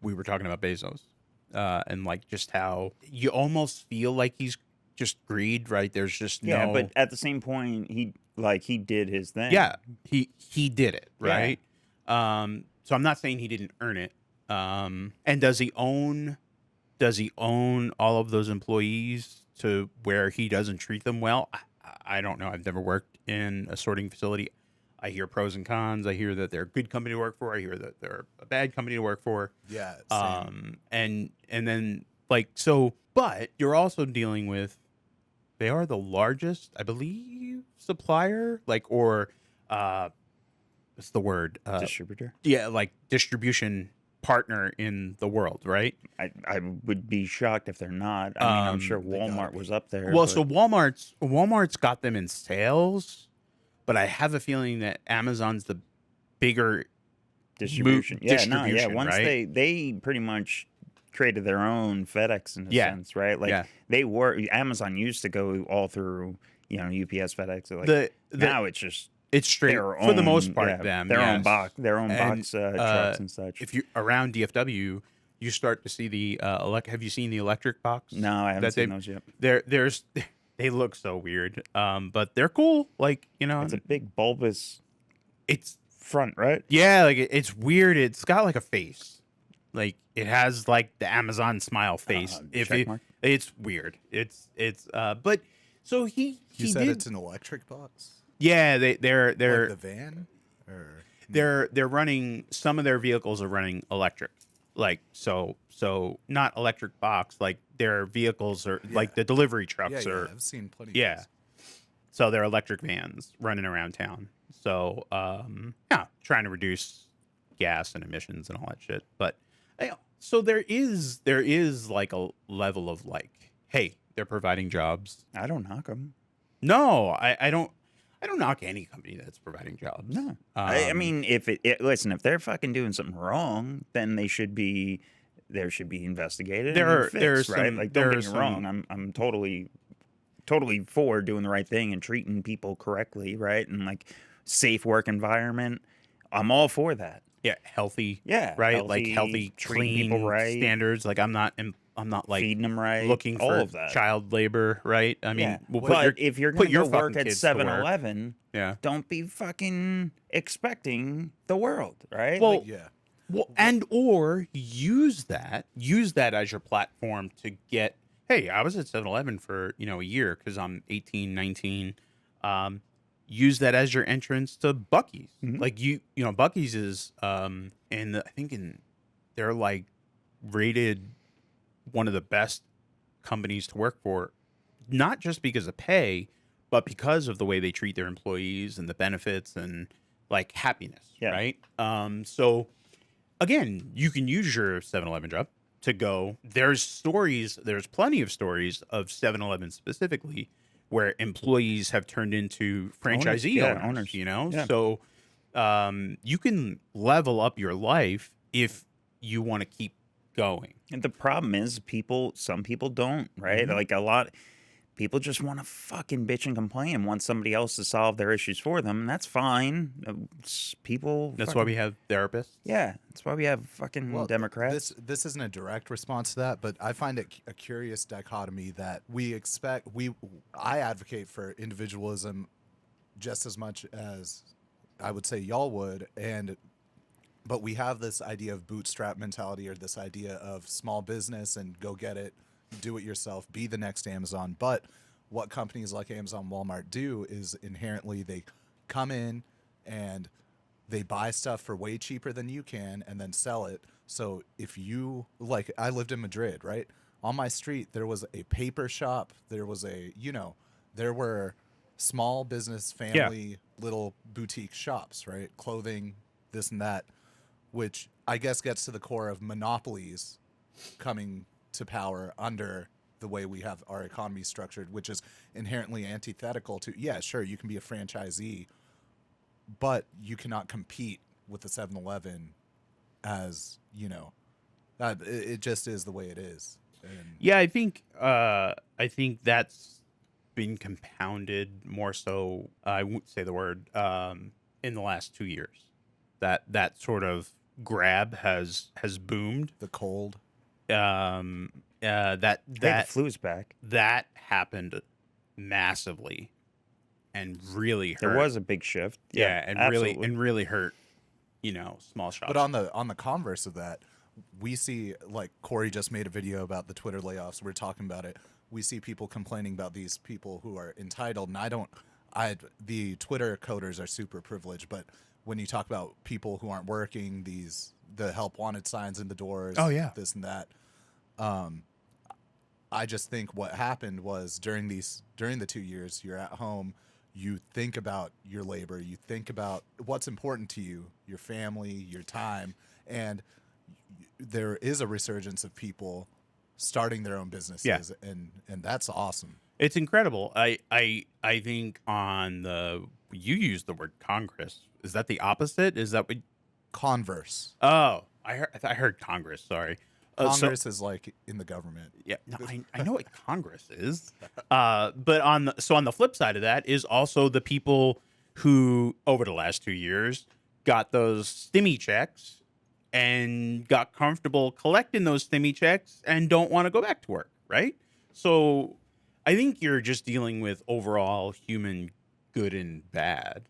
we were talking about Bezos, and like just how you almost feel like he's just greed, right? There's just Yeah, no, but at the same point, he did his thing. yeah, he did it, Yeah. right? So I'm not saying he didn't earn it. And does he own all of those employees to where he doesn't treat them well? I don't know. I've never worked in a sorting facility. I hear pros and cons. I hear that they're a good company to work for. I hear that they're a bad company to work for. Yeah, same. And then like so, but you're also dealing with, they are the largest, I believe, supplier, like, or what's the word? Distributor. Yeah, like distribution partner in the world, right? I would be shocked if they're not. I mean, I'm sure They gotta Walmart be. was up there. Well, but so Walmart's got them in sales, but I have a feeling that Amazon's the bigger distribution. distribution, Once right? they pretty much created their own FedEx in a Yeah. sense, right? Like Yeah. they were Amazon used to go all through, UPS, FedEx. Like The now it's just it's straight their for the own- most part. yeah, Them their own yes. box, And, trucks and such. If you around DFW, you start to see the have you seen the electric box? No, I haven't that seen they- those yet. There's they look so weird, but they're cool. Like It's a big bulbous it's front, right? yeah, like it's weird. It's got like a face, like it has like the Amazon smile face. Check mark? It's weird. It's but so You he said did. it's an electric box? Yeah, they're Like the van? Or they're running, some of their vehicles are running electric, like so not electric box, like their vehicles are like the delivery trucks are I've seen plenty of yeah, those. so they're electric vans running around town. So yeah, trying to reduce gas and emissions and all that shit. But so there is like a level of like, hey, they're providing jobs. I don't knock them. No, I don't knock any company that's providing jobs. No, I mean, if listen, if they're fucking doing something wrong, then there should be investigated. There and are fixed, right? some- Like, there don't are get me wrong. I'm totally for doing the right thing and treating people correctly, right? And like safe work environment. I'm all for that. Yeah, healthy. Yeah, right. Like healthy, treating clean people right, standards. Like I'm not like feeding them right, looking all for of that. child labor. Right. I mean, Yeah. we'll But if you're going to go work fucking at kids to work. 7-Eleven, Yeah. don't be fucking expecting the world, right? Well, Like, Yeah. well, and or use that as your platform to get. Hey, I was at 7-Eleven for a year because I'm 18, 19. Use that as your entrance to Buc-ee's. Mhm. Like Buc-ee's is they're like rated one of the best companies to work for, not just because of pay, but because of the way they treat their employees and the benefits and like happiness. Yeah. Right. So again, you can use your 7-Eleven job to go. There's plenty of stories of 7-Eleven specifically where employees have turned into franchisee owners. Yeah. So you can level up your life if you want to keep going. And the problem is some people don't, right? Mhm. Like a lot people just want to fucking bitch and complain and want somebody else to solve their issues for them, and that's fine. People That's why we have therapists. Yeah, that's why we have fucking Democrats. This isn't a direct response to that, but I find it a curious dichotomy that I advocate for individualism just as much as I would say y'all would, but we have this idea of bootstrap mentality, or this idea of small business and go get it, do it yourself, be the next Amazon. But what companies like Amazon, Walmart do is inherently they come in and they buy stuff for way cheaper than you can and then sell it. So if you, like, I lived in Madrid, right? On my street, there was a paper shop. There was there were small business, family, little boutique shops, right? Clothing, this and that, which I guess gets to the core of monopolies coming to power under the way we have our economy structured, which is inherently antithetical to, yeah, sure, you can be a franchisee, but you cannot compete with the 7-Eleven as, it just is the way it is. And Yeah, I think that's been compounded more so. I won't say the word in the last 2 years. That sort of grab has boomed. The cold. That Hey, the flu's back. that happened massively and really hurt. There was a big shift. yeah, and absolutely. really hurt. Small shops. But on the converse of that, we see, like Corey just made a video about the Twitter layoffs. We're talking about it. We see people complaining about these people who are entitled, and the Twitter coders are super privileged, but when you talk about people who aren't working, the help wanted signs in the doors, Oh, yeah. this and that. I just think what happened was during the 2 years you're at home, you think about your labor, you think about what's important to you, your family, your time, and there is a resurgence of people starting their own businesses, and that's awesome. It's incredible. I think you used the word Congress. Is that the opposite? Is that what? Converse. Oh, I heard Congress. Sorry. Congress is like in the government. Yeah, no, I know what Congress is. But on the flip side of that is also the people who over the last 2 years got those stimmy checks and got comfortable collecting those stimmy checks and don't want to go back to work, right? So I think you're just dealing with overall human good and bad.